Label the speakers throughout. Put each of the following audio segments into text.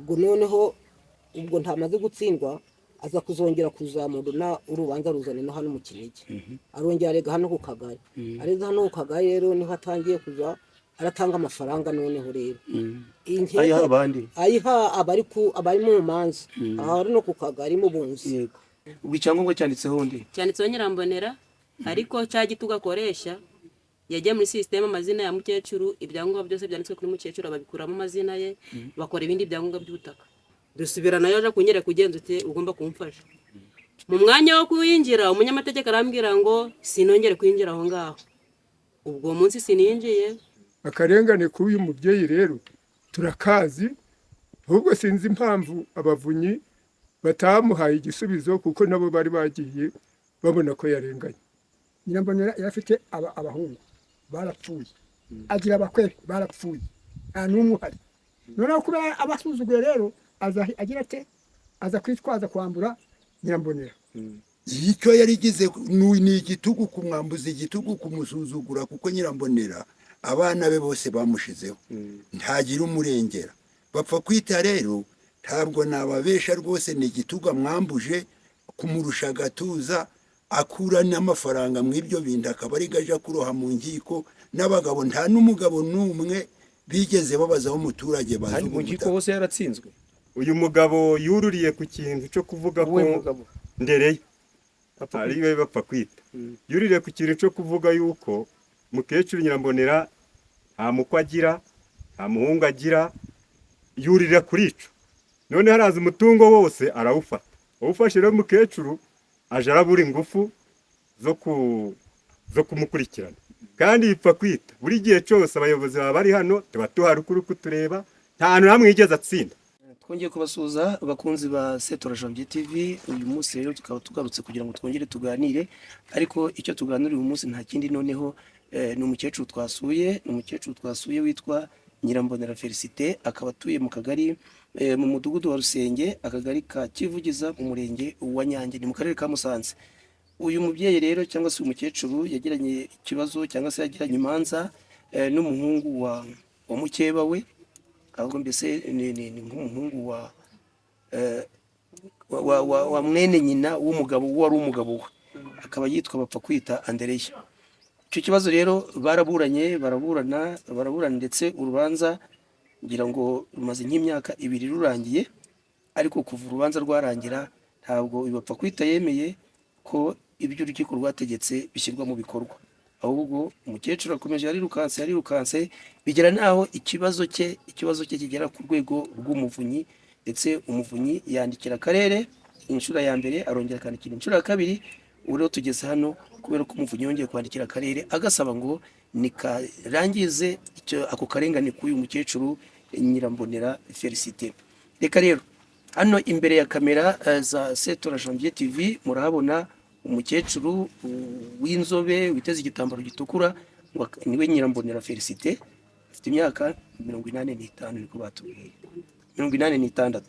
Speaker 1: ubwo noneho ubwo ntamaze gutsindwa aza kuzongera kuzamura urubanza ruzane no hano mu Kinigi arongera arega hano ku kagari areza hano ku kagari rero niho atangiye kuza aratanga amafaranga noneho rero
Speaker 2: ayiha abandi
Speaker 1: ayiha abari mu manza ahari no ku kagari mu bunzi
Speaker 2: ubwo icyangombwa cyanditseho undi
Speaker 3: cyanditseho Nyirambonera ariko cya gitugu akoresha yagiye muri system amazina ya mukecuru ibyangombwa byose byanditswe kuri mukecuru ababikuramo amazina ye bakora ibindi byangombwa by'ubutaka dusubira nayo aje kunyere kugenza ute ugomba kumfasha mu mwanya wo kuyinjira umunyamategeko arambwira ngo sinongere kwinjira aho ngaho ubwo munsi sininjiye
Speaker 4: akarengane k'uyu mubyeyi rero turakazi ahubwo sinzi impamvu abavunyi batamuhaye igisubizo kuko nabo bari bagiye babona ko yarenganye.
Speaker 5: Nyirambonera yarafite abahungu barapfuye agira abakwe barapfuye nta n'umwe uhari noneho kubera abasuzuguye rero agira ate aza kwitwaza kwambura Nyirambonera
Speaker 6: icyo yarigize ni igitugu kumwambuza igitugu kumusuzugura kuko Nyirambonera abana be bose bamushizeho ntagira umurengera bapfa kwita rero ntabwo nababesha rwose ni igitugu amwambuje kumurusha agatuza akura n'amafaranga mu ibyo bindi akaba ari gaja kuroha mu nkiko n'abagabo nta n'umugabo n'umwe bigeze babazaho umuturage bazi
Speaker 2: mu nkiko hose yaratsinzwe.
Speaker 7: Uyu mugabo yururiye ku kintu cyo kuvuga ko ndereye ari we bapfa kwita yuririye ku kintu cyo kuvuga yuko mukecuru Nyirambonera nta mukwe agira nta muhungu agira yurira kuri ico none haraza umutungo wose arawufata ufashe rero mukecuru aje arabura ingufu zo kumukurikirana kandi bipfa kwita buri gihe cyose abayobozi baba bari hano tuba tuhari kuri kutureba nta hantu hamwe yigeze atsinda.
Speaker 2: Twongeye kubasuza abakunzi ba Setora Janvier TV uyu munsi rero tukaba tugarutse kugira ngo twongere tuganire ariko icyo tuganira uyu munsi nta kindi noneho ni umukecuru twasuye witwa Nyirambonera Felicite akaba atuye mu kagari mu mudugudu wa Rusenge akagari ka Kivugiza mu murenge wa Nyange ni mu karere ka Musanze. Uyu mubyeyi rero cyangwa se umukecuru yagiranye ikibazo cyangwa se yagiranye imanza n'umuhungu wa mukeba we ahubwo mbese ni nk'umuhungu wa mwene nyina w'umugabo wari umugabo we akaba yitwa bapfa kwita Andereya. Icyo kibazo rero baraburana ndetse urubanza ngira ngo rumaze nk'imyaka 2 rurangiye ariko kuva urubanza rwarangira ntabwo bapfa kwita yemeye ko ibyo urukiko rwategetse bishyirwa mu bikorwa ahubwo umukecuru akomeje yarirukanse bigera naho ikibazo cye kigera ku rwego rw'umuvunyi ndetse umuvunyi yandikira akarere inshuro ya mbere arongera akandikira inshuro ya kabiri uriho tugeze hano kubera ko umuvunyi yongeye kwandikira akarere agasaba ngo nikarangize ako karengane k'uyu mukecuru Nyirambonera Felicite. Reka rero hano imbere ya kamera za Setora Janvier TV murahabona umukecuru w'inzobe witeze igitambaro gitukura niwe Nyirambonera Felicite afite imyaka 85 niko batubwiye 86.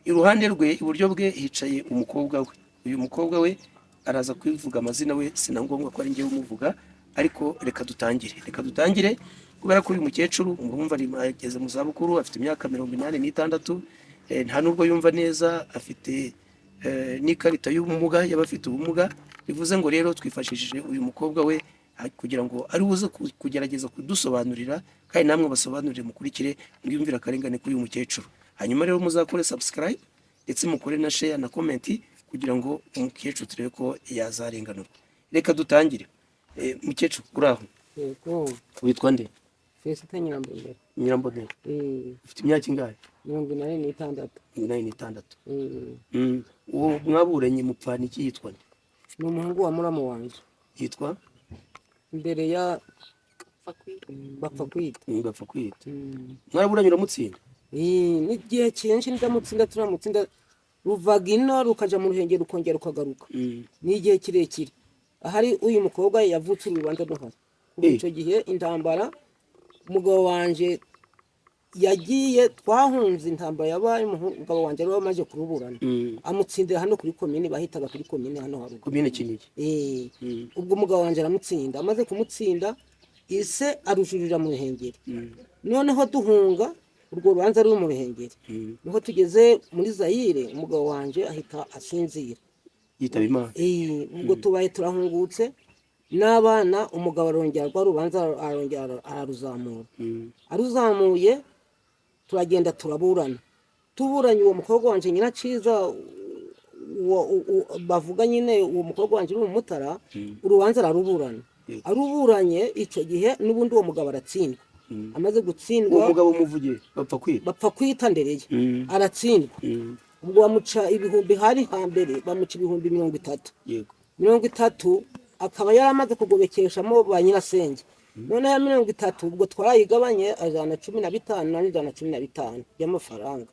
Speaker 2: Iruhande rwe iburyo bwe hicaye umukobwa we uyu mukobwa we araza kwivuga amazina we sinangombwa ko ari ngiye umuvuga ariko reka dutangire kubera ko uyu mukecuru murumva ageze mu zabukuru afite imyaka 86 nta nubwo yumva neza afite n'ikarita y'ubumuga y'abafite ubumuga bivuze ngo rero twifashishije uyu mukobwa we kugira ngo ari uze kugerageza kudusobanurira kandi namwe basobanurire mukurikire mwiyumvira akarengane kuri uyu mukecuru hanyuma rero muzakore subscribe ndetse mukore na share na comment kugira ngo umukecuru turebe ko yazarenganurwa. Reka dutangire mukecuru uraho witwa nde?
Speaker 1: Felicite Nyirambonera.
Speaker 2: Nyirambonera ufite imyaka ingahe?
Speaker 1: 86.
Speaker 2: Uwo mwaburanye mupfana iki yitwa nde?
Speaker 1: Ni umuhungu wa muramu wanjye
Speaker 2: yitwa
Speaker 1: imbere ya bapfa kwita
Speaker 2: mwaraburanye uramutsinda?
Speaker 1: n'igihe cyinshi ndamutsinda turamutsinda ruvaga ino rukaja mu ruhengero rukongera rukagaruka n'igihe kirekire ahari uyu mukobwa yavutse urubanza ruhari icyo gihe intambara umugabo wanje yagiye twahunze intambara yabaye umugabo wanje ari wamaje kuruburana amutsindira hano kuri komine bahitaga kuri komine hano haruguru
Speaker 2: komine Kinigi.
Speaker 1: ubwo umugabo wanje aramutsinda amaze kumutsinda ise arujurira mu ruhengero noneho duhunga urwo rubanza ruri mu Ruhengeri. Niho tugeze muri Zayire umugabo wanje ahita asinzira
Speaker 2: yitaba Imana.
Speaker 1: ubwo tubaye turahungutse n'abana, umugabo arongera rwa rubanza arongera araruzamura. Aruzamuye turagenda turaburana, tuburanye uwo mukobwa wanje Nyiraciza bavuga nyine uwo mukobwa wanje uri mu Mutara, urubanza araruburana. Aruburanye icyo gihe n'ubundi uwo mugabo aratsindwa. Amaze gutsindwa
Speaker 2: uwo mugabo umuvugiye
Speaker 1: bapfa kwita Ndereye, aratsindwa. Ubwo bamuca ibihumbi, hari hambere bamuca ibihumbi 30.
Speaker 2: yego
Speaker 1: 30 akaba yaramaze kugobekeshamo ba nyirasenge. None ya 30 ubwo twarayigabanye ajana 15 n'ijana 15 y'amafaranga.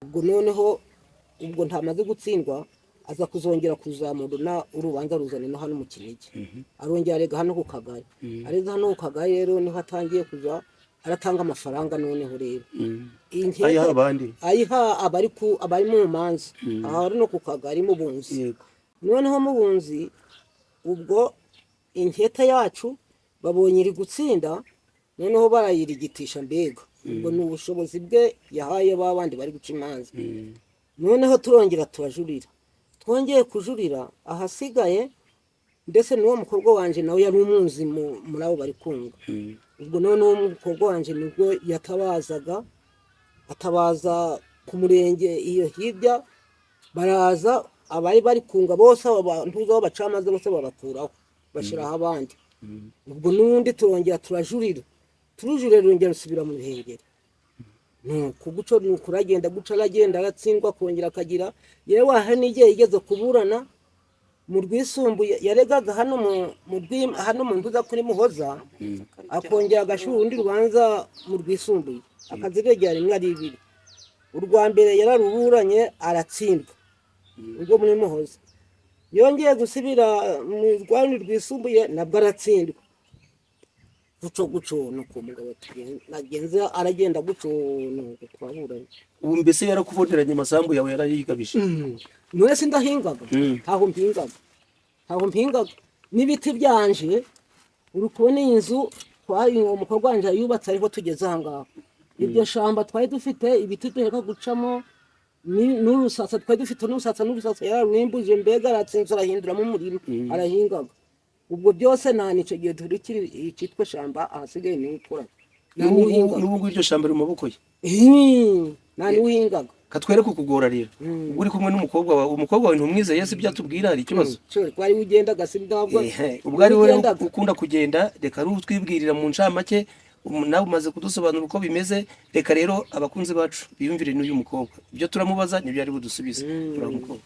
Speaker 1: Ubwo noneho ubwo ntamaze gutsindwa aza kuzongera kuzamura na urubanza ruzane no hano mu Kinigi. Arongera arega hano ku Kagari. Areza hano ku Kagari rero niho atangiye kuza aratanga amafaranga. Noneho rero
Speaker 2: ayiha abandi,
Speaker 1: ayiha abari mu manza aha no ku Kagari mu Bunzi.
Speaker 2: yego
Speaker 1: Noneho mu Bunzi ubwo inketa yacu babonye iri gutsinda, noneho barayirigitisha mbega. Ubwo ni ubushobozi bwe yahaye babandi bari guca imanza. Noneho turongera turajurira, twongeye kujurira ahasigaye, ndetse n'uwo mukobwa wanje nawe yari umunzi muri abo bari kunga. Ubwo noneho umukobwa wanje nibwo yatabazaga, atabaza ku murenge iyo hirya, baraza abari bari kunga bose abantu zo bacamaze bose babakuraho bashiraho abandi. Ubwo n'undi turongera turajurira, turujurira rongera rusubira mu Ruhengeri. Nuko guco nukuragenda guca aragenda aratsindwa kongera akagira. Yewe aha n'igihe yigeze kuburana mu Rwisumbuye, yaregaga hano hano mu Nduza kuri Muhoza, akongera agashura undi rubanza mu Rwisumbuye, akaziregera rimwe ari ibiri. Urwa mbere yararuburanye aratsindwa ubwo muri Muhoza, yongeye gusubira mu Rwanda Rwisumbuye nabwo aratsindwa. Guco nuko umugabo nagenze aragenda guco nuko twaburanye.
Speaker 2: ubu mbese yarakuvoderanye amasambu yawe yarayigabije.
Speaker 1: None sindahingaga, ntaho mpingaga n'ibiti byanje. Uri kubona iyi nzu twari umukobwa wanje yubatse ariho tugeze aha ngaha. Iryo shamba twari dufite ibiti duheka gucamo n'urusasa twari dufite, n'urusasa yararwimbuje, mbega aratsinze arahinduramo umurima arahingaga. Ubwo byose nta nico gihe turikiri icitwe shamba, ahasigaye ni ukora
Speaker 2: n'ubu iryo shamba riri mu maboko ye.
Speaker 1: nta niwuhingaga.
Speaker 2: Katwereke ukugora rero. Uri kumwe n'umukobwa wawe, umukobwa wawe ntumwizeye se byatubwira hari ikibazo.
Speaker 1: Twari ugendaga si ntabwo
Speaker 2: ubwo ari wowe ukunda kugenda, reka ari utwibwirira mu ncamake, nawe umaze kudusobanura uko bimeze. Reka rero abakunzi bacu biyumvire n'uyu mukobwa, ibyo turamubaza nibyo ari budusubize. Turamukobwa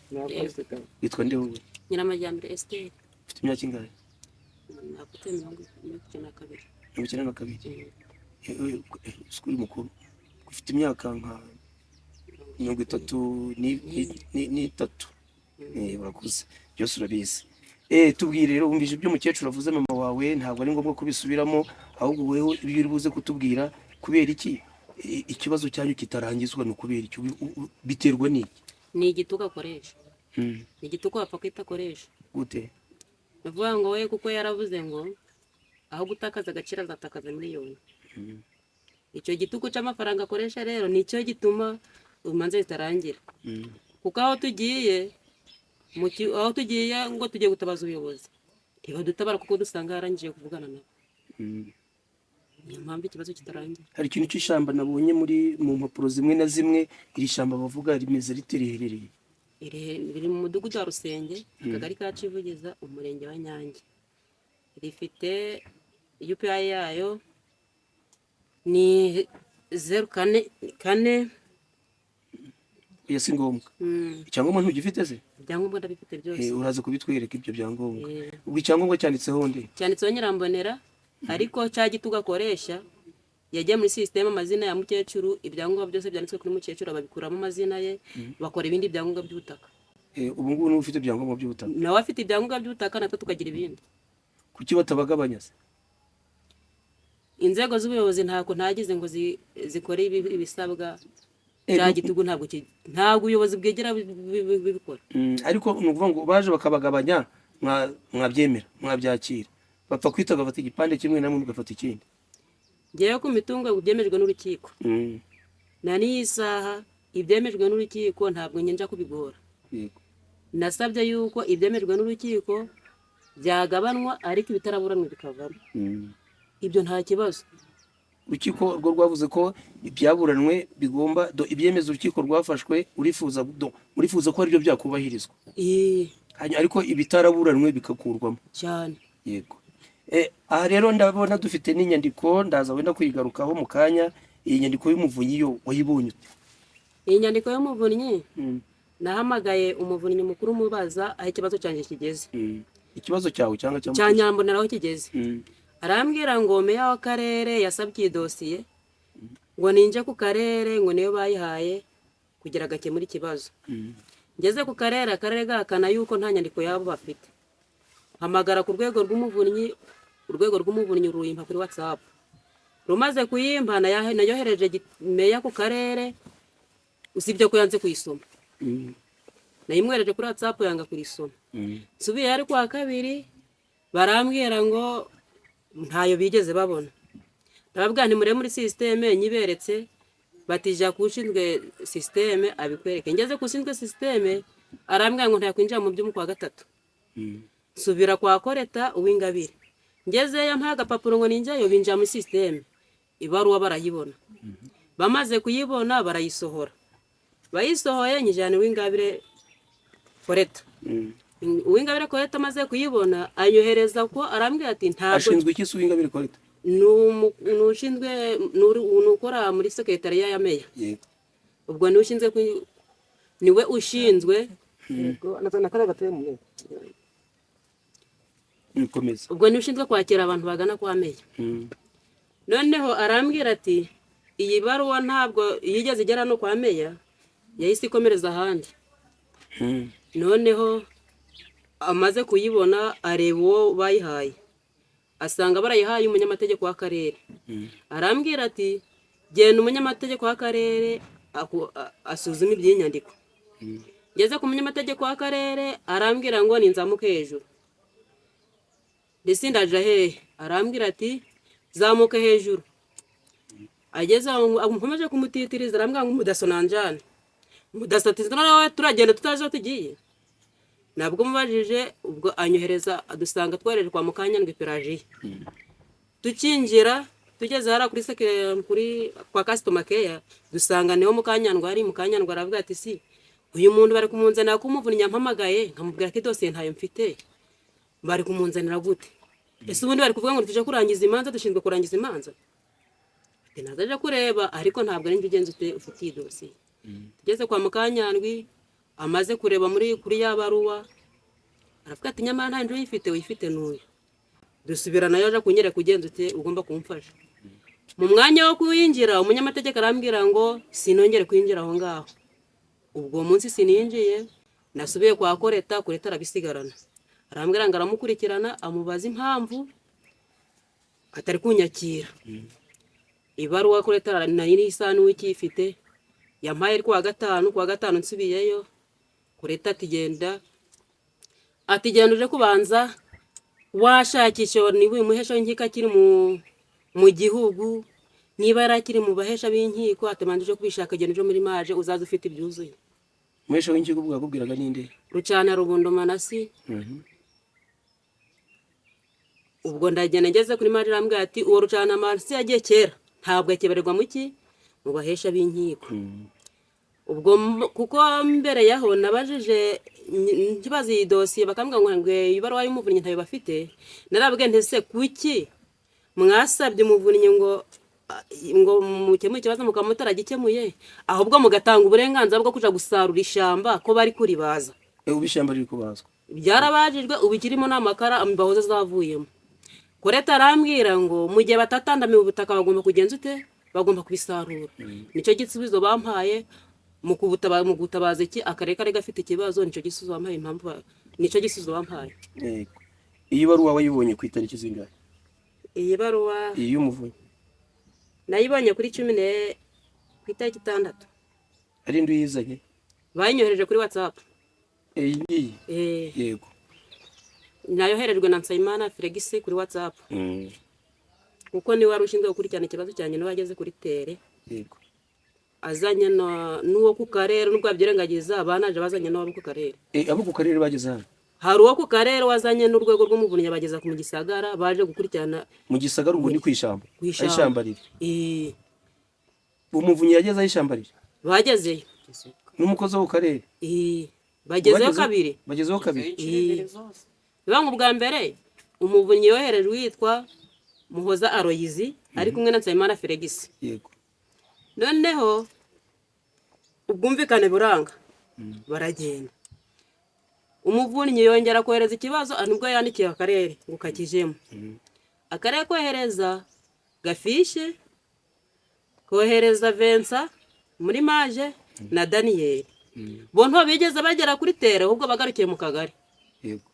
Speaker 2: yitwa nde wowe?
Speaker 3: Nyiramajyambere Esther.
Speaker 2: Ufite imyaka ingahe?
Speaker 3: Afite 92.
Speaker 2: 92. Uri mukuru, ufite imyaka nka 33. Urakuze byose urabizi. Tubwire rero, wumvise ibyo umukecuru avuze mama wawe, ntabwo ari ngombwa kubisubiramo, ahubwo wewe ibyo uri buze kutubwira kubera iki ikibazo cyanyu kitarangizwa. No kubera iki biterwa n'iki?
Speaker 3: Ni igituko akoresha. Ni igituko bapfa kwita akoresha.
Speaker 2: Gute?
Speaker 3: Bivuga ngo we kuko yaravuze ngo aho gutakaza agaciro azatakaza miliyoni. Icyo gituko cy'amafaranga akoresha rero nicyo gituma umanze zitarangira. Kuko aho tugiye ngo tugiye gutabaza ubuyobozi, ntibadutabara kuko dusanga yarangije kuvugana nabo. Niyo mpamvu ikibazo kitarangira.
Speaker 2: Hari ikintu cy'ishamba nabonye mu mpapuro zimwe na zimwe, iri shamba bavuga rimeze rite, riherereye?
Speaker 3: Riri mu mudugudu wa Rusenge, akagari ka Civugiza, umurenge wa Nyange. Rifite UPI yayo ni 04.
Speaker 2: Oya si ngombwa. Icyangombwa ntugifite se?
Speaker 3: Ibyangombwa ndabifite byose.
Speaker 2: Uraza kubitwereka ibyo byangombwa. Ubwo icyangombwa cyanditseho nde?
Speaker 3: Cyanditseho Nyirambonera, ariko cya gitugo akoresha yagiye muri system amazina ya mukecuru, ibyangombwa byose byanditswe kuri mukecuru babikuramo amazina ye, bakora ibindi byangombwa by'ubutaka.
Speaker 2: Ubu ngubu n'ufite ibyangombwa by'ubutaka?
Speaker 3: Nawe afite ibyangombwa by'ubutaka, natwe tukagira ibindi.
Speaker 2: Kuki batabagabanya se?
Speaker 3: Inzego z'ubuyobozi ntako ntagize ngo zikore ibisabwa. Cya gitugo ntabwo ubuyobozi bwegera bibikora.
Speaker 2: Ariko ni ukuvuga ngo baje bakabagabanya, mwabyemera, mwabyakira, bapfa kwita agafata igipande kimwe namwe mugafata ikindi.
Speaker 3: Ngewe ku mitungo byemejwe n'urukiko. na n'iyi saha ibyemejwe n'urukiko ntabwo njya kubigora.
Speaker 2: yego
Speaker 3: Nasabye yuko ibyemejwe n'urukiko byagabanwa ariko ibitaraburanwa bikavamo. Ibyo nta kibazo.
Speaker 2: urukiko rwo rwavuze ko ibyaburanwe bigomba ibyemezo urukiko rwafashwe urifuza ko aribyo byakubahirizwa, ariko ibitaraburanwe bikakurwamo
Speaker 3: cyane.
Speaker 2: yego aha rero ndabona dufite n'inyandiko ndaza wenda kuyigarukaho mu kanya. Iyi nyandiko y'umuvunyi yo wayibonye ute?
Speaker 3: Iyi nyandiko y'umuvunyi nahamagaye umuvunyi mukuru mubaza aho ikibazo cyanjye kigeze.
Speaker 2: Ikibazo cyawe cyangwa
Speaker 3: cya Nyambonera aho kigeze. Arambwira ngo meya w'akarere yasabye idosiye ngo ninje ku karere ngo niyo bayihaye kugira gakemura ikibazo. Ngeze ku karere, akarere gahakana yuko nta nyandiko yabo bafite. Hamagara ku rwego rw'umuvunyi ruyimpa kuri WhatsApp. Rumaze kuyimpa nayohereje meya ku karere, usibye ko yanze kuyisoma. Nayimwereje kuri WhatsApp yanga kurisoma. Nsubiye ari kwa kabiri barambwira ngo ntayo bigeze babona. Ndababwira nti mure muri systeme nyiberetse, batija kushinzwe systeme abikwereke. Ngeze kushinzwe systeme arambwira ngo ntakwinjira mu by'umukwa gatatu. Nsubira kwa Koreta Uwingabire. Ngeze yampaye agapapuro ngo ninjayo binjira muri systeme. Ibaruwa barayibona. Bamaze kuyibona barayisohora. Bayisohoye nyijana Uwingabire Koreta. Uwingabire Koreta amaze kuyibona anyohereza ko arambwira ati ntabwo
Speaker 2: ashinzwe iki Uwingabire Koreta?
Speaker 3: Nushinzwe nukora muri secretariat ya meya.
Speaker 2: Yego.
Speaker 3: Ubwo niwe ushinzwe ubwo niwe ushinzwe kwakira abantu bagana kwa meya. Noneho arambwira ati iyi baruwa ntabwo yigeze igera no kwa meya, yahise ikomereza ahandi. Noneho amaze kuyibona areba uwo bayihaye, asanga barayihaye umunyamategeko w'akarere. Arambwira ati genda umunyamategeko w'akarere asuzuma iby'inyandiko. Ngeze ku munyamategeko w'akarere arambwira ngo ninzamuke hejuru. Ndetse ndaje hehe? Arambwira ati zamuka hejuru. Ageze amukomeje kumutitiriza arambwira ngo umudaso nanjane. Umudaso ati nawe turagenda tutaje tugiye. Nabwo mubajije ubwo anyohereza adusanga twareje kwa Mukanyandwi Pelagie. Tukinjira tugeze hara kuri kwa customer care dusanga niho Mukanyandwi aravuga ati si uyu muntu bari kumunzanira kumuvunnya mpamagaye nkamubwira ko idosiye ntayo mfite, bari kumunzanira gute? Ese ubundi bari kuvuga ngo tuje kurangiza imanza, dushinzwe kurangiza imanza. Ati nazaje kureba ariko ntabwo ari njugenze ufite idosiye. Tugeze kwa Mukanyandwi amaze kureba kuri ya baruwa aravuga ati nyamara nta nje uyifite n'uyu. Dusubirana yaje kunyere kugenza ute ugomba kumfasha. Mu mwanya wo kuyinjira umunyamategeko arambwira ngo sinongere kwinjira aho ngaho. Ubwo munsi sininjiye, nasubiye kwa Koreta arabisigarana. Arambwira ngo aramukurikirana amubaza impamvu atari kunyakira. Ibaruwa Koreta nari isa n'uwikifite yampaye kwa gatanu nsubiyeyo. Koreta ati genda uje kubanza washakisha niba uyu muhesha w'inkiko kiri mu gihugu, niba yarakiri mu bahesha b'inkiko atemanije kubishaka genda uje muri maje uzaza ufite ibyuzuye.
Speaker 2: Muhesha w'inkiko bwakubwiraga ninde?
Speaker 3: Rucana Rubondo Manasi. Ubwo ndagenda ngeze kuri maje arambwira ati uwo Rucana Manasi yagiye kera ntabwo yakebererwa mu bahesha b'inkiko. Ubwo kuko mbere yaho nabajije nkibaza iyi dosiye bakambwira ngo ibaruwa y'umuvunyi ntayo bafite. Narabwiye nti se kuki mwasabye umuvunyi ngo mukemure ikibazo mukaba mutaragikemuye, ahubwo mugatanga uburenganzira bwo kuja gusarura ishamba ko bari kuribaza.
Speaker 2: Ubu ishamba riri kubazwa
Speaker 3: byarabajijwe, ubu kirimo n'amakara ambahoze zavuyemo. Koreta arambwira ngo mu gihe batatandamiye ubutaka bagomba kugenza ute, bagomba kubisarura. Nico gisubizo bampaye mu gutabaza iki akarere kare gafite ikibazo, nico gisubizo bampaye impamvu nico gisubizo bampaye.
Speaker 2: Iyi baruwa wayibonye ku itariki zingahe?
Speaker 3: Iyi baruwa
Speaker 2: y'umuvunyi
Speaker 3: nayibonye kuri 10 ku itariki 6.
Speaker 2: Ari ndu yizanye
Speaker 3: bayinyohereje kuri WhatsApp.
Speaker 2: Yego.
Speaker 3: Nayoherejwe na Nsayimana Felix kuri WhatsApp. Kuko ni wari ushinzwe gukurikirana ikibazo cyane no bageze kuri tere.
Speaker 2: Yego.
Speaker 3: azanye n'uwo ku karere, n'ubwo abyirengagiza banaje bazanye n'abo ku karere.
Speaker 2: abo ku karere bageze hano
Speaker 3: Hari uwo ku karere wazanye n'urwego rw'umuvunyi bageza ku Gisagara, baje gukurikirana
Speaker 2: mu Gisagara, ubwo ni ku ishyamba,
Speaker 3: Kw'ishyamba.
Speaker 2: aho ishyamba riri. Umuvunyi yageze aho ishyamba riri
Speaker 3: bagezeyo.
Speaker 2: n'umukozi wo ku karere
Speaker 3: Bagezeyo kabiri.
Speaker 2: bagezeho kabiri.
Speaker 3: Biba ngo bwa mbere umuvunyi yoherejwe witwa Muhoza Aloyizi ari kumwe na Nsabimana Felix.
Speaker 2: Yego.
Speaker 3: Noneho ubwumvikane buranga baragenda. Umuvunyi yongera kohereza ikibazo nubwo yandikiye akarere ngo kakijemo. Akarere kohereza Gafishe, kohereza Vincent muri Maje na Daniel. Bo nto bigeze bagera kuri tere ahubwo bagarukiye mu kagari.
Speaker 2: Yego.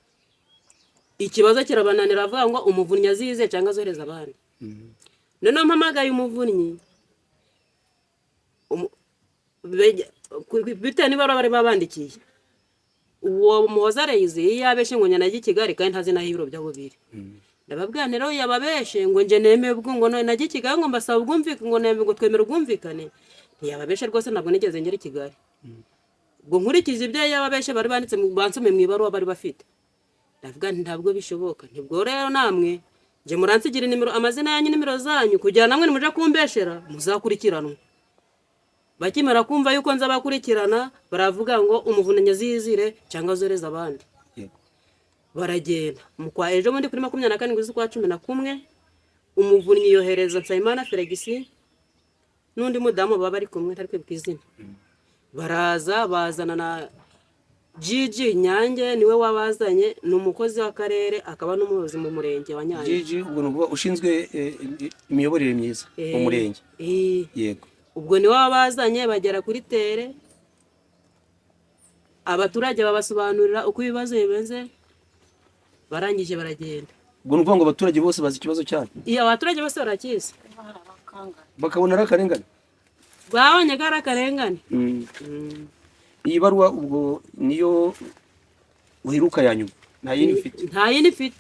Speaker 3: Ikibazo kirabananira avuga ngo umuvunyi azize cyangwa azohereza abandi. Noneho mpamagaye umuvunyi bitewe n'ibara bari babandikiye. Uwo Muhoza Aloyizi yabeshe ngo njye Kigali kandi ntazi naho ibiro byabo biri. Ndababwira rero yababeshe ngo njye nemeye ngo najye Kigali ngo mbasaba ubwumvikane ngo nemeye ngo twemere ubwumvikane. Ntiyababeshe rwose, ntabwo nigeze ngera i Kigali. Ubwo nkurikiza ibyo yababeshe bari banditse bansome mu ibaruwa bari bafite. Ndavuga ntabwo bishoboka. Ntibwo rero namwe nje muransigira nimero, amazina yanyu, nimero zanyu kugira namwe nimuje kumbeshera muzakurikiranwa. Bakimara kumva yuko nzabakurikirana baravuga ngo umuvunyi azizire cyangwa azoreza abandi.
Speaker 2: Yego.
Speaker 3: Baragenda mu kwa ejo muri kuri 24 z'ukwa 11 umuvunyi yohereza Nsabimana Felix n'undi mudamu baba bari kumwe ntari kwibuka izina. Baraza bazana na Gigi Nyange, niwe wabazanye, ni umukozi w'akarere akaba n'umuyobozi mu murenge wa Nyange.
Speaker 2: Gigi ubwo nuvuga ushinzwe imiyoborere myiza mu murenge. Yego.
Speaker 3: Ubwo niwe wabazanye bagera kuri tere, abaturage babasobanurira uko ibibazo bimeze, barangije baragenda.
Speaker 2: Ubwo nuvuga ngo abaturage bose bazi ikibazo cyane.
Speaker 3: Abaturage bose barakizi
Speaker 2: bakabona ari akarengane.
Speaker 3: babonye ko ari akarengane.
Speaker 2: Iyi baruwa ubwo niyo uheruka ya nyuma, nta yindi ufite?
Speaker 3: Nta yindi mfite,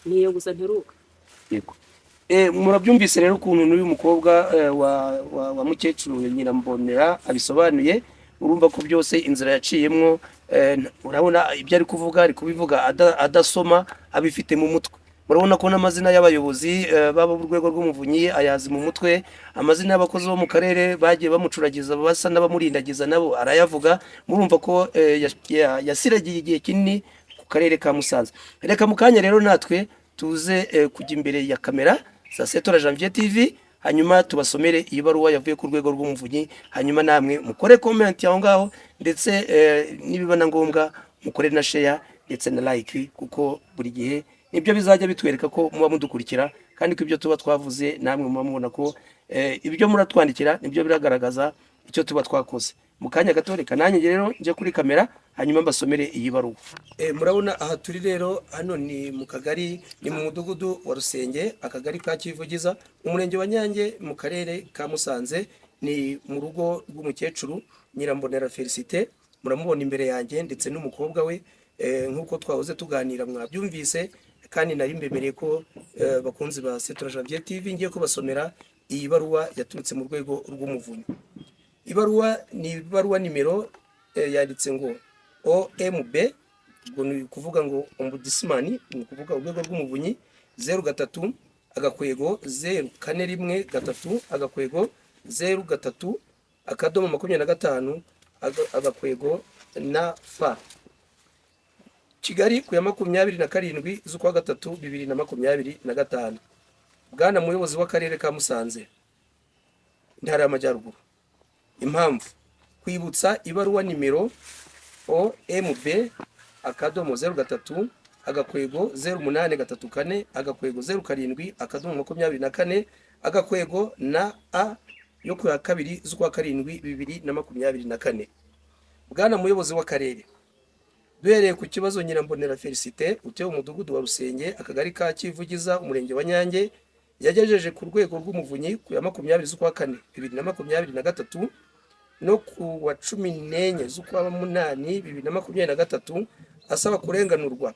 Speaker 3: niyo gusa mperuka.
Speaker 2: Yego. Murabyumvise rero ukuntu n'uyu mukobwa wa mukecuru Nyirambonera abisobanuye. Urumva ko byose inzira yaciyemwo, urabona ibyo ari kuvuga, ari kubivuga adasoma, abifite mu mutwe. Murabona ko n'amazina y'abayobozi baba mu rwego rw'umuvunyi ayazi mu mutwe, amazina y'abakozi bo mu karere bagiye bamucuragiza basa n'abamurindagiza nabo arayavuga. Murumva ko yasiragiye igihe kinini ku karere ka Musanze. Reka mu kanya rero natwe tuze kujya imbere ya kamera za Setora Janvier TV, hanyuma tubasomere iyi baruwa yavuye ku rwego rw'umuvunyi, hanyuma namwe mukore comment aho ngaho, ndetse nibiba na ngombwa mukore na share ndetse na like, kuko buri gihe nibyo bizajya bitwereka ko muba mudukurikira, kandi ko ibyo tuba twavuze namwe muba mubona ko ibyo muratwandikira nibyo biragaragaza icyo tuba twakoze. Mu kanya gato reka nanjye rero nje kuri kamera hanyuma mbasomere iyi baruwa. Murabona aha turi rero, hano ni mu kagari, ni mu mudugudu wa Rusenge, akagari ka Kivugiza, umurenge wa Nyange, mu karere ka Musanze. Ni mu rugo rw'umukecuru Nyirambonera Felicite, muramubona imbere yanjye ndetse n'umukobwa we. Nk'uko twahoze tuganira mwabyumvise, kandi nari mbemereye ko bakunzi ba Setora Janvier TV ngiye kubasomera iyi baruwa yaturutse mu rwego rw'umuvunyi. Ibaruwa ni ibaruwa nimero yanditse ngo OMB, ubwo ni kuvuga ngo ombudsman, ni kuvuga urwego rw'umuvunyi, 03 agakwego 041 3 agakwego 03 akadomo 25 agakwego na fa, Kigali ku ya 27 z'ukwa 3 2025. Bwana muyobozi w'akarere ka Musanze, Intara y'Amajyaruguru. Impamvu kwibutsa ibaruwa nimero OMB akadomo 03 agakwego 0834 agakwego 07 akadomo 24 agakwego na a yo ku ya 2 z'ukwa 7 2024. Bwana muyobozi w'akarere, duhereye ku kibazo Nyirambonera Felicite utewe umudugudu wa Rusenge, akagari ka Kivugiza, umurenge wa Nyange, yagejeje ku rwego rw'umuvunyi ku ya 20 z'ukwa 4 2023 no ku wa 14 z'ukwa 8 2023 asaba kurenganurwa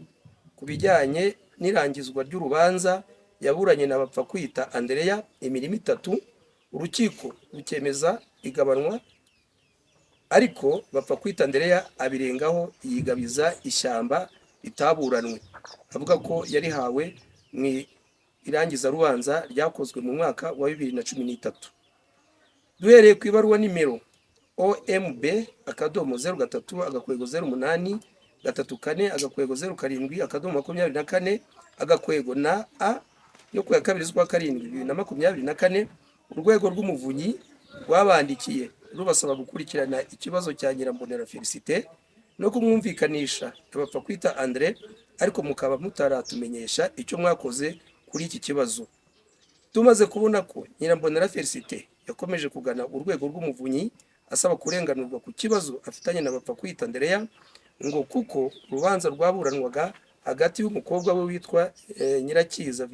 Speaker 2: ku bijyanye n'irangizwa ry'urubanza yaburanye na Bapfakwita Andrea imirimo 3 urukiko rukemeza igabanwa, ariko bapfa kwita Andereya abirengaho yigabiza ishyamba ritaburanwe, avuga ko yarihawe mu irangiza rubanza ryakozwe mu mwaka wa 2013. Duhereye ku ibaruwa nimero OMB akadomo 03/08 3/4 agakwego 07 akadomo 24 agakwego na A yo ku ya 2/7/2024, urwego rw'umuvunyi rwabandikiye rubasaba gukurikirana ikibazo cya Nyirambonera Felicite no kumwumvikanisha bapfa kwita Andre, ariko mukaba mutaratumenyesha icyo mwakoze kuri iki kibazo. Tumaze kubona ko Nyirambonera Felicite yakomeje kugana urwego rw'umuvunyi asaba kurenganurwa ku kibazo afitanye na bapfa kwita Andereya, ngo kuko urubanza rwaburanwaga hagati y'umukobwa we witwa Nyirakiza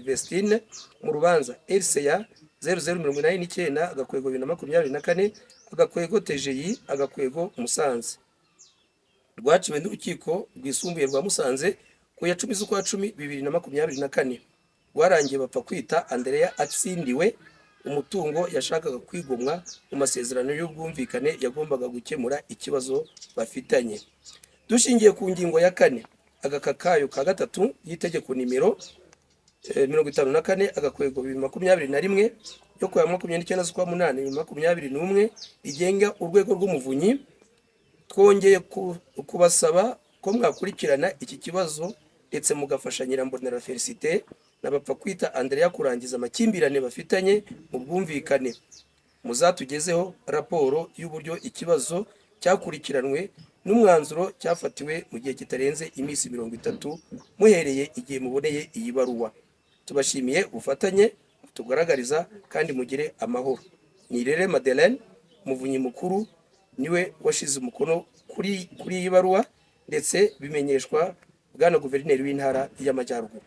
Speaker 2: Vestine mu rubanza RCA 0089 agakwego 2024 agakwego TGI agakwego Musanze, rwaciwe n'urukiko rwisumbuye rwa Musanze ku ya 10/10/2024, rwarangiye bapfa kwita Andereya atsindiwe umutungo yashakaga kwigomwa mu masezerano y'ubwumvikane yagombaga gukemura ikibazo bafitanye. Dushingiye ku ngingo ya 4 agaka kayo ka gatatu y'itegeko nimero 54 agakwego 2021 yo ku ya 29/8/2021 rigenga urwego rw'umuvunyi, twongeye kubasaba ko mwakurikirana iki kibazo ndetse mugafasha Nyirambonera Felicite n'abapfa kwita Andereya kurangiza amakimbirane bafitanye mu bwumvikane. Muzatugezeho raporo y'uburyo ikibazo cyakurikiranwe n'umwanzuro cyafatiwe mu gihe kitarenze iminsi 30 muhereye igihe muboneye iyi baruwa. Tubashimiye ubufatanye tugaragariza kandi mugire amahoro. Nirere Madeleine umuvunyi mukuru niwe washize umukono kuri iyi baruwa, ndetse bimenyeshwa bwana guverineri w'intara y'Amajyaruguru.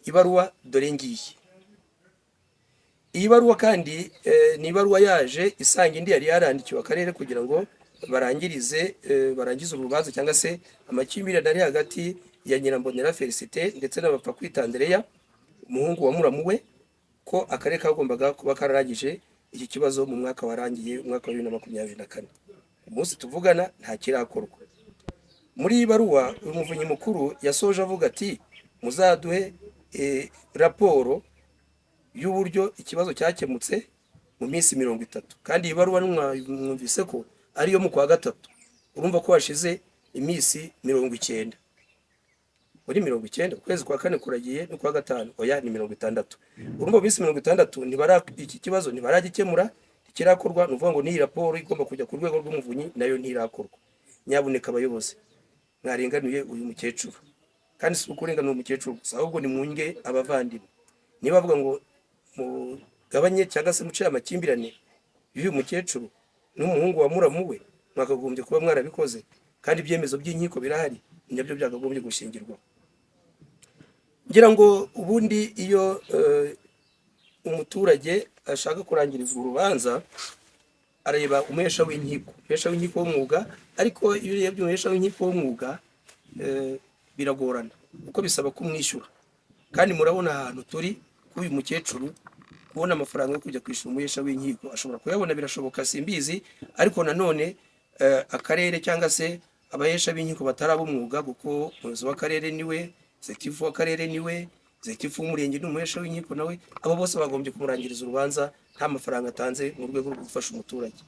Speaker 2: Ibaruwa dore ngiye. Iyi baruwa kandi ni ibaruwa yaje isanga indi yari yarandikiwe akarere kugira ngo barangize urubanza cyangwa se amakimbirane ari hagati ya Nyirambonera Felicite ndetse n'abapfa kwita Andereya umuhungu wa muramu we, ko akarere kagombaga kuba kararangije iki kibazo mu mwaka warangiye umwaka wa 2024. Umunsi tuvugana nta kirakorwa. Muri iyi baruwa umuvunyi mukuru yasoje avuga ati muzaduhe raporo y'uburyo ikibazo cyakemutse mu minsi 30, kandi iyi baruwa mwumvise ko ariyo mu kwa gatatu, urumva ko hashize iminsi 90. Muri 90 ukwezi kwa 4 kuragiye no kwa gatanu, oya ni 60. Urumva minsi 60 iki kibazo ntibaragikemura, ikirakorwa nuvuga ngo ni raporo igomba kujya ku rwego rw'umuvunyi nayo ntirakorwa. Nyabuneka abayobozi mwarenganuye uyu mukecuru, kandi si ukurenganura umukecuru gusa, ahubwo ni mwunge abavandimwe. Niba bavuga ngo mugabanye cyangwa se mucire amakimbirane y'uyu mukecuru n'umuhungu wa muramu we, mwakagombye kuba mwarabikoze, kandi ibyemezo by'inkiko birahari, nabyo byakagombye gushingirwa. Ngira ngo ubundi iyo umuturage ashaka kurangirizwa urubanza areba umuhesha w'inkiko w'umwuga, ariko iyo urebye umuhesha w'inkiko w'umwuga biragorana kuko bisaba kumwishyura, kandi murabona ahantu turi kuri uyu mukecuru kubona amafaranga yo kujya kwishyura umuhesha w'inkiko ashobora kuyabona, birashoboka simbizi, ariko nanone akarere cyangwa se abahesha b'inkiko bataraba umwuga, kuko umuyobozi w'akarere niwe, executive w'akarere niwe, executive w'umurenge n'umuhesha w'inkiko nawe, abo bose bagombye kumurangiriza urubanza nta mafaranga atanze mu rwego rwo gufasha umuturage.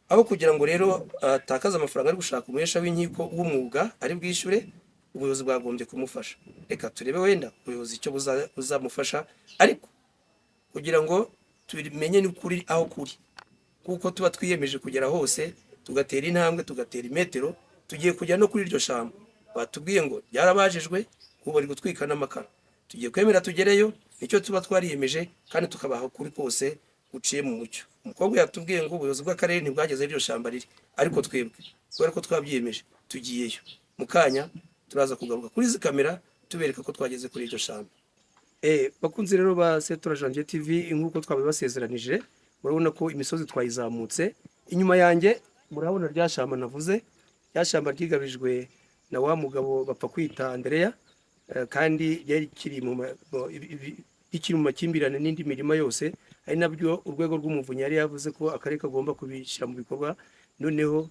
Speaker 2: Aho kugira ngo rero atakaza amafaranga ari gushaka umuhesha w'inkiko w'umwuga ari bwishyure, ubuyobozi bwagombye kumufasha. Reka turebe wenda ubuyobozi icyo buzamufasha, ariko kugira ngo tumenye n'ukuri aho kuri, kuko tuba twiyemeje kugera hose, tugatera intambwe, tugatera imetero, tugiye kujya no kuri iryo shamba. Batubwiye ngo byarabajijwe, ubu bari gutwika n'amakara. Tugiye kwemera tugereyo, nicyo tuba twariyemeje, kandi tukabaha kuri kose uciye mu mucyo. Umukobwa yatubwiye ngo ubuyobozi bw'akarere ntibwageze iryo shamba riri, ariko twebwe kubera ko twabyiyemeje tugiyeyo. Mukanya turaza kugaruka kuri izi kamera tubereka ko twageze kuri iryo shamba. Bakunze rero ba Setora Janvier TV, nk'uko twabibasezeranije, murabona ko imisozi twayizamutse. Inyuma yanjye murabona rya shamba navuze, rya shamba ryigabijwe na wa mugabo bapfa kwita Andereya, kandi yari kiri mu makimbirane n'indi mirima yose, ari nabyo urwego rw'umuvunyi yari yavuze ko akarere kagomba kubishyira mu bikorwa, noneho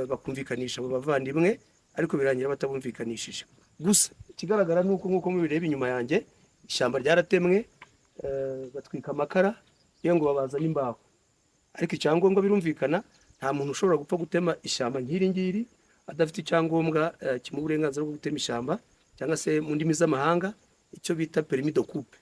Speaker 2: bakumvikanisha abo bavandimwe, ariko birangira batabumvikanishije. Gusa ikigaragara ni uko nk'uko mubireba inyuma yanjye, ishyamba ryaratemwe, batwika amakara iyo ngo babazane imbaho, ariko icyangombwa birumvikana, nta muntu ushobora gupfa gutema ishyamba nk'iri ngiri adafite icyangombwa kimuha uburenganzira bwo gutema ishyamba, cyangwa se mu ndimi z'amahanga icyo bita permis de coupe.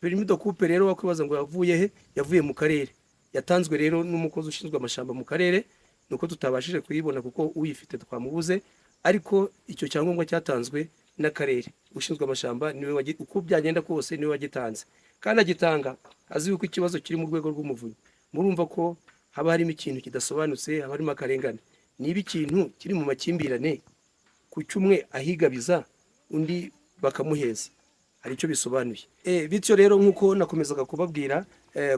Speaker 2: Permis de coupe rero wakwibaza ngo yavuye he? Yavuye mu karere, yatanzwe rero n'umukozi ushinzwe amashamba mu karere, nuko tutabashije kuyibona kuko uyifite twamubuze, ariko icyo cyangombwa cyatanzwe n'akarere, ushinzwe amashamba niwe uko byagenda kose niwe wagitanze, kandi agitanga azi yuko ikibazo kiri mu rwego rw'umuvunyi. Murumva ko haba harimo ikintu kidasobanutse, haba harimo akarengane. Niba ikintu kiri mu makimbirane, ku cyumwe ahigabiza undi bakamuheza, hari icyo bisobanuye. Bityo rero nk'uko nakomezaga kubabwira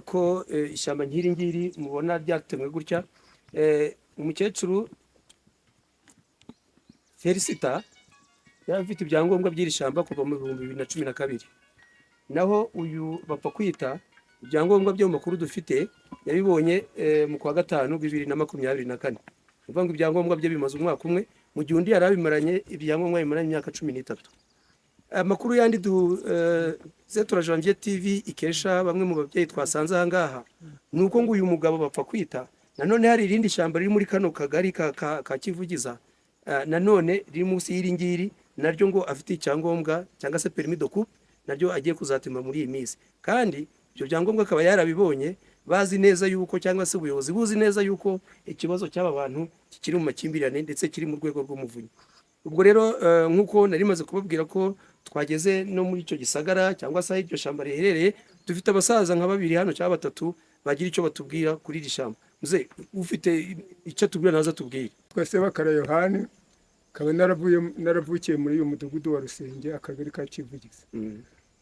Speaker 2: ko ishyamba nk'iri ngiri mubona ryatemwe gutya, umukecuru Felicita yari afite ibyangombwa by'iri shyamba kuva mu 2012, naho uyu bapfa kwita ibyangombwa byo mu makuru dufite yabibonye mu kwa gatanu 2024. Uvuga ngo ibyangombwa bye bimaze umwaka umwe, mu gihe undi yari abimaranye ibyangombwa bimaranye imyaka 13. Amakuru yandi Zetura Janvier TV ikesha bamwe mu babyeyi twasanze aha ngaha, ni uko ngo uyu mugabo bapfa kwita nanone hari irindi shyamba riri muri kano kagari ka Kivugiza, nanone riri munsi y'iri ngiri, naryo ngo afite icyangombwa cyangwa se permis de coupe, naryo agiye kuzatema muri iyi minsi. Kandi ibyo byangombwa akaba yarabibonye, bazi neza yuko cyangwa se ubuyobozi buzi neza yuko ikibazo cy'aba bantu kiri mu makimbirane ndetse kiri mu rwego rw'umuvunyi. Ubwo rero nk'uko nari maze kubabwira ko twageze no muri icyo gisagara cyangwa se iryo shyamba riherereye, dufite abasaza nka 2 hano cyangwa 3 bagira icyo batubwira kuri iri shyamba. Muze ufite icyo tubwira naza tubwire.
Speaker 4: Twese bakara Yohani, kaba naravukiye muri uyu mudugudu wa Rusenge, akagari ka Kivugiza.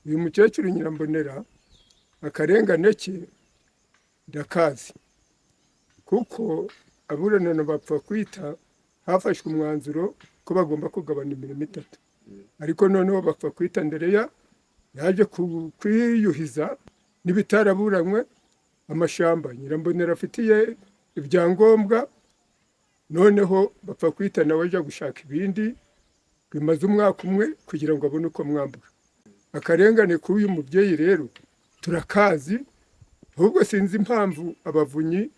Speaker 4: Uyu mukecuru Nyirambonera akarengane ke ndakazi, kuko aburanana bapfa kwita hafashwe umwanzuro ko bagomba kugabana imirimo 3, ariko noneho bapfa kwita Ndereya yaje kwiyuhiza n'ibitaraburanywe amashamba Nyirambonera afitiye ibyangombwa, noneho bapfa kwita nawe ajya gushaka ibindi, bimaze umwaka umwe kugira ngo abone uko mwambura. Akarengane k'uyu mubyeyi rero turakazi, ahubwo sinzi impamvu abavunyi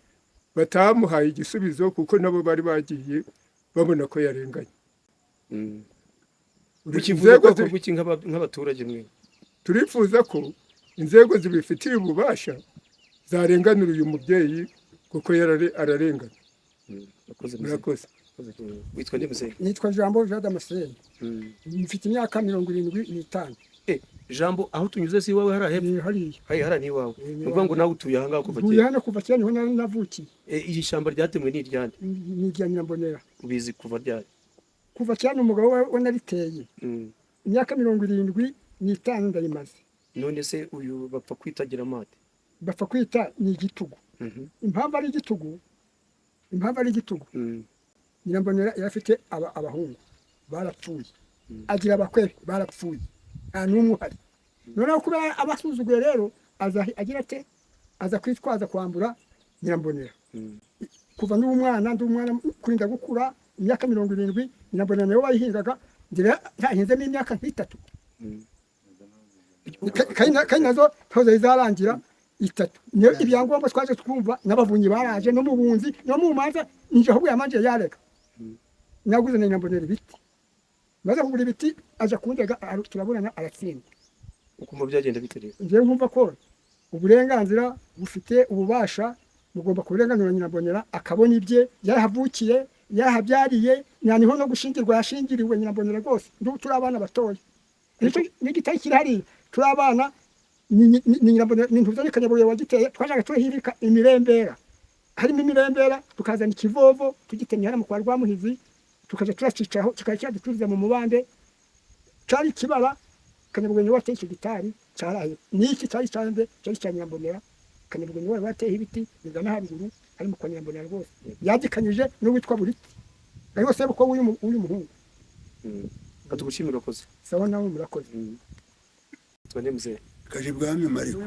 Speaker 4: batamuhaye igisubizo, kuko nabo bari bagiye babona ko yarenganye.
Speaker 2: Nk'abaturage mwe
Speaker 4: turifuza ko inzego zibifitiye ububasha zarenganura uyu mubyeyi, kuko ararengana. Murakoze.
Speaker 2: Witwa nde muzehe?
Speaker 5: Nitwa Jambo Jean Damascene, mfite imyaka 75.
Speaker 2: Jambo, aho tunyuze si iwawe harahebye? Hariya ni iwawe. Uvuga ngo nawe utuye aha ngaha kuva kera?
Speaker 5: Utuye hano kuva kera, niho navukiye.
Speaker 2: Iyi shyamba ryatemwe ni iryande?
Speaker 5: Ni irya Nyirambonera.
Speaker 2: Ubizi kuva ryari?
Speaker 5: Kuva cyane umugabo we nariteye, imyaka 75 ndayimaze.
Speaker 2: None se uyu bapfa kwitagira amate?
Speaker 5: Bapfa kwita ni igitugu. Impamvu ari igitugu, Nyirambonera yarafite abahungu barapfuye, agira abakwere barapfuye, nta n'umwe uhari. Noneho kubera abasuzuguye rero agira ate, aza kwitwaza kwambura Nyirambonera. Kuva n'umwana kurinda gukura imyaka 70, Nyirambonera nawe wayihingaga, yahinzemo imyaka 3. Kandi nazo ntoze zarangira 3. Niyo ibyangombwa twaje twumva n'abavunyi baraje no mu bunzi no mu manza, ninje ahubwo yamanje yareka. Naguze na Nyirambonera ibiti, maze kugura ibiti aja kundega, turaburana aratsinda.
Speaker 2: Uko mu byagenda bitereye?
Speaker 5: Ngiye nkumva ko uburenganzira bufite ububasha, mugomba kurenganura Nyirambonera akabona ibye, yarahavukiye yarahabyariye, niho no gushingirwa yashingiriwe Nyirambonera rwose. Turi abana batoya, n'igitari kirahari, turi abana. Nyirambonera n'intuza n'Kanyabuye wagiteye, twajaga turahirika imirembera, harimo imirembera, tukazana ikivovo tugitemye hano mu kwa Rwamuhizi, tukaja turacicaho kikajya dutuza mu mubande, cyari kibara. Kanyabuye niwe wateye icyo gitari cyaraye, n'iki cyari cyande cyari cya Nyirambonera. Kanyabuye niwe wateye ibiti bigana haruguru, ari mu kwa Nyirambonera rwose, yagikanyije n'uwitwa Buriti, ariko se uko uyu muhungu.
Speaker 2: Katugushimira koze.
Speaker 5: Sawa nawe murakoze.
Speaker 2: Twende muzehe.
Speaker 6: kaje ibwami mariko.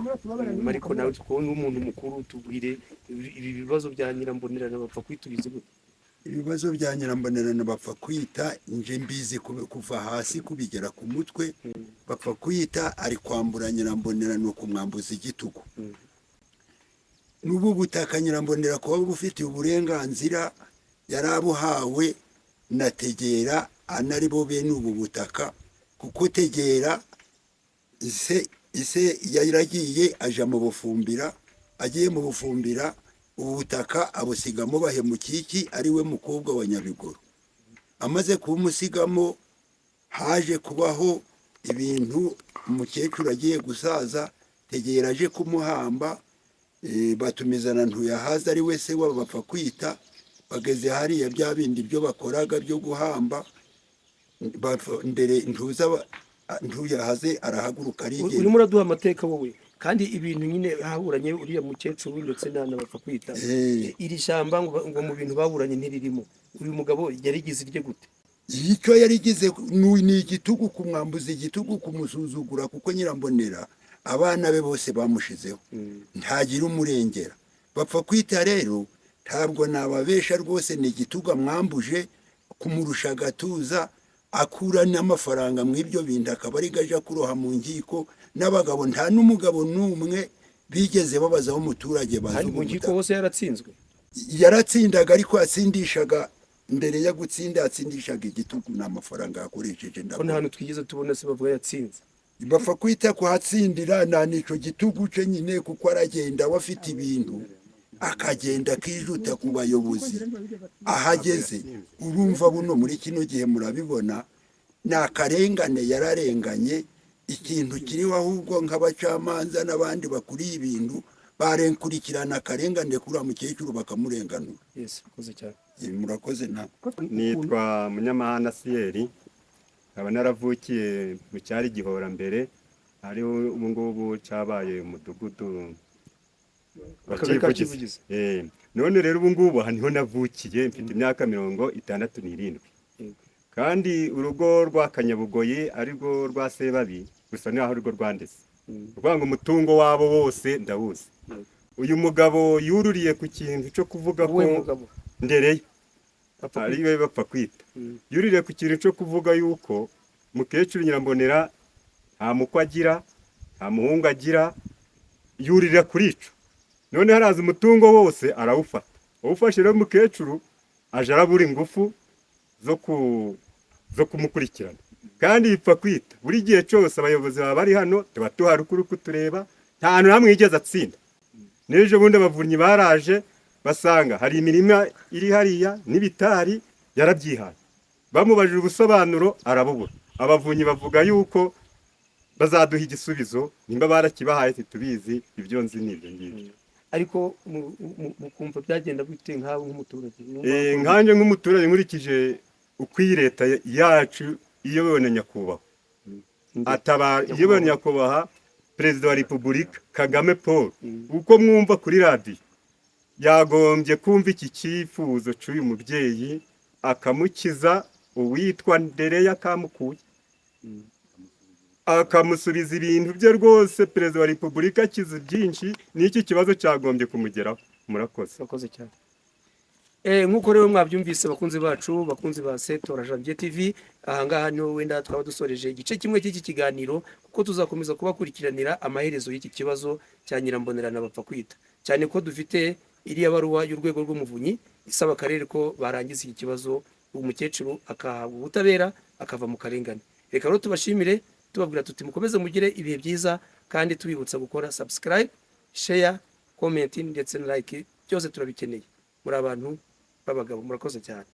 Speaker 2: Mariko nawe tukubona umuntu mukuru tubwire ibi bibazo bya Nyirambonerana bapfa kwituriza gute?
Speaker 6: Ibibazo bya Nyirambonerana bapfa kwita nje mbizi kuva hasi kubigera ku mutwe, bapfa kwita ari kwambura Nyirambonerana kumwambuza igitugu. N'ubu butaka Nyirambonera kuba bufitiye uburenganzira yarabuhawe na Tegera, anari bo bene ubu butaka, kuko Tegera ise yaragiye aja mu bufumbira, agiye mu bufumbira ubu butaka abusigamo Bahemukiki ari we mukobwa wa Nyabigoro. Amaze kumusigamo haje kubaho ibintu, umukecuru agiye gusaza, Tegera aje kumuhamba, batumizana Ntuyahaza ari we se wabo bapfa kwita. Bageze hariya bya bindi byo bakoraga byo guhamba, mbere Ntuyahaze arahaguruka arigenda.
Speaker 2: Urimo uraduha amateka wowe, kandi ibintu nyine haburanye uriya mukecuru ndetse n'ana bapfa kwita. Iri shyamba ngo mu bintu baburanye ntiririmo. Uyu mugabo yarigize irye gute?
Speaker 6: Icyo yarigize ni igitugu, kumwambuza igitugu, kumusuzugura, kuko Nyirambonera abana be bose bamushizeho, ntagira umurengera. Bapfa kwita rero ntabwo nababesha rwose, ni igitugu amwambuje, kumurusha agatuza, akura n'amafaranga mu ibyo bintu, akaba ari gaja kuroha mu nkiko. N'abagabo nta n'umugabo n'umwe bigeze babazaho umuturage bazi
Speaker 2: mu nkiko hose yaratsinzwe.
Speaker 6: Yaratsindaga, ariko atsindishaga, mbere yo gutsinda atsindishaga igitugu n'amafaranga yakoresheje.
Speaker 2: Ko nta hantu twigeze tubona se bavuga yatsinze.
Speaker 6: Bapfa kwita kuhatsindira na nico gitugu ce nyine, kuko aragenda wafite ibintu, akagenda akijuta ku bayobozi. Ahageze urumva buno muri kino gihe murabibona, ni akarengane yararenganye. Ikintu kiriho ahubwo nk'abacamanza n'abandi bakuriye ibintu barenkurikirana akarengane kuri mukecuru bakamurenganura.
Speaker 2: Yes, koze cyane.
Speaker 6: Murakoze na.
Speaker 7: Nitwa Munyamahana Siyeri, aba naravukiye mu cyari Gihora mbere, ariho ubu ngubu cyabaye umudugudu
Speaker 2: Bakivugiza.
Speaker 7: None rero ubu ngubu niho navukiye, mfite imyaka 67. Kandi urugo rwa Kanyabugoyi arirwo rwa Sebabi gusa naho arirwo rwandese. Rwanga umutungo wabo wose ndawuzi. Uyu mugabo yururiye ku kintu cyo kuvuga ko Ndereye ari we bapfa kwita. Yuririye ku kintu cyo kuvuga yuko mukecuru Nyirambonera nta mukwe agira, nta muhungu agira, yurira kuri ico. None haraza umutungo wose arawufata. Ufashe rero mukecuru aje arabura ingufu zo kumukurikirana. Kandi ipfa kwita buri gihe cyose abayobozi baba bari hano, tuba tuhari kuri kutureba, nta hantu hamwe yigeze atsinda. N'ejo bundi abavunyi baraje basanga hari imirima iri hariya n'ibitari yarabyihaye. Bamubajije ubusobanuro arabubura. Abavunyi bavuga yuko bazaduha igisubizo, nimba barakibahaye tubizi, ibyo nzi nibyo ngibyo.
Speaker 2: Ariko mukumva byagenda gute nkawe nk'umuturage?
Speaker 7: Nkanje nk'umuturage nkurikije ukwi leta yacu iyobowe na nyakubahwa. Iyobowe na nyakubahwa Perezida wa Repubulika Kagame Paul, uko mwumva kuri radio, yagombye kumva iki cyifuzo cy'uyu mubyeyi akamukiza uwitwa Ndereye akamukuye, akamusubiza ibintu bye rwose. Perezida wa Repubulika akiza byinshi, n'iki kibazo cyagombye kumugeraho. Murakoze
Speaker 2: cyane. Nk'uko rero mwabyumvise bakunzi bacu, bakunzi ba Setora Janvier TV, ahangaha niho wenda twaba dusoreje igice kimwe cy'iki kiganiro, kuko tuzakomeza kubakurikiranira amaherezo y'iki kibazo cya Nyirambonerana bapfa kwita, cyane ko dufite iriya baruwa y'urwego rw'umuvunyi isaba akarere ko barangiza iki kibazo, umukecuru akahabwa ubutabera akava mu karengane. Reka rero tubashimire, tubabwira tuti mukomeze mugire ibihe byiza, kandi tubibutsa gukora subscribe, share, comment ndetse na like, byose turabikeneye. Muri abantu b'abagabo, murakoze cyane.